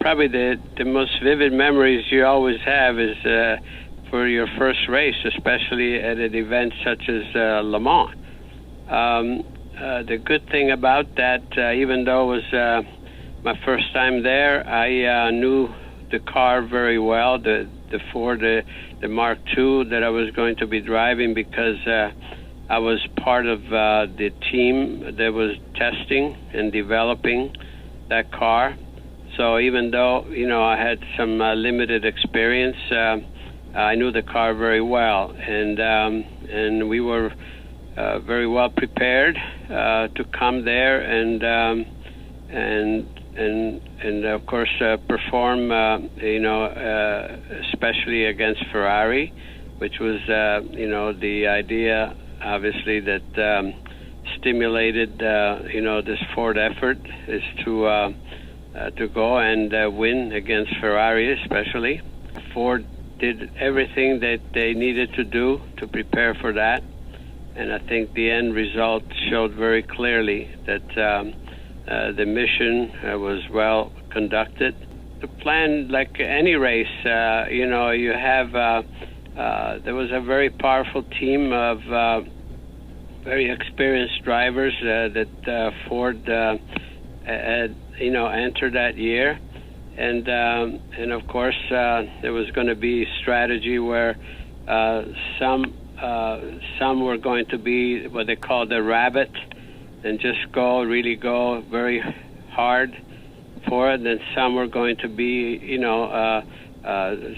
Probably the most vivid memories you always have is for your first race, especially at an event such as Le Mans. The good thing about that, even though it was my first time there, I knew the car very well, the Ford, the Mark II that I was going to be driving, because I was part of the team that was testing and developing that car. So even though, I had some limited experience, I knew the car very well, and we were very well prepared to come there and of course perform, especially against Ferrari, which was, the idea, obviously, that stimulated, this Ford effort is to go and win against Ferrari, especially. Ford did everything that they needed to do to prepare for that, and I think the end result showed very clearly that the mission was well conducted. The plan, like any race, you have, there was a very powerful team of very experienced drivers that Ford had, entered that year. And of course, there was going to be strategy where some were going to be what they call the rabbit, and just really go very hard for it. And some were going to be,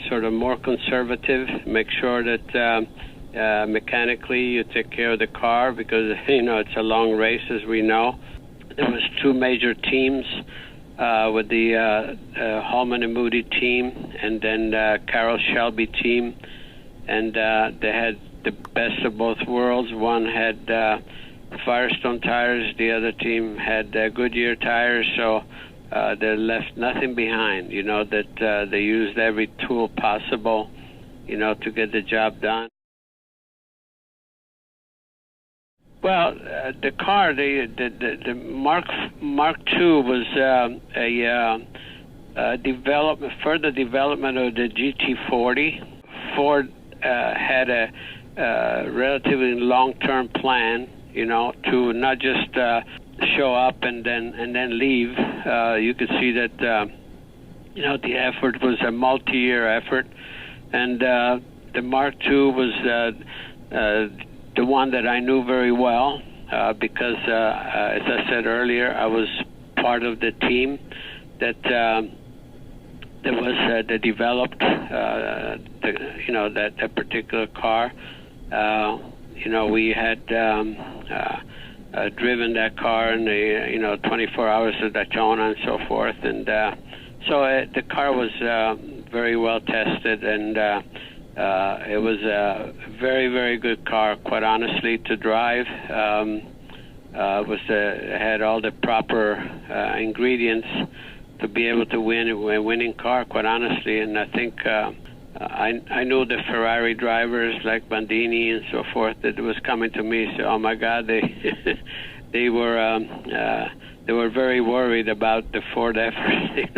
sort of more conservative, make sure that mechanically you take care of the car, because, it's a long race, as we know. There was two major teams, with the Holman and Moody team, and then Carroll Shelby team, and they had the best of both worlds. One had Firestone tires, the other team had Goodyear tires, so they left nothing behind. That they used every tool possible, to get the job done. Well, the car, the Mark II was a further development of the GT40. Ford had a relatively long-term plan, to not just show up and then leave. You could see that, the effort was a multi-year effort, and the Mark II was the one that I knew very well, because, as I said earlier, I was part of the team that developed, that particular car. We had driven that car in the 24 hours of Daytona and so forth, and so the car was very well tested, and it was a very, very good car, quite honestly, to drive. Had all the proper ingredients to be able to win a winning car, quite honestly. And I think I knew the Ferrari drivers like Bandini and so forth that was coming to me. So, oh my God, they were very worried about the Ford effort,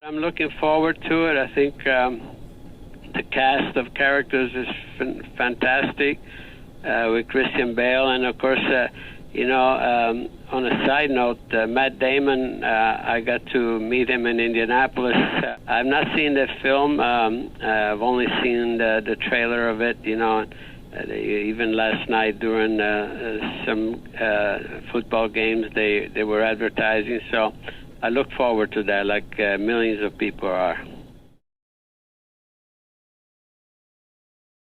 I'm looking forward to it. I think the cast of characters is fantastic, with Christian Bale, and of course, on a side note, Matt Damon, I got to meet him in Indianapolis. I've not seen the film. I've only seen the trailer of it, even last night during some football games, they were advertising. So I look forward to that, like millions of people are.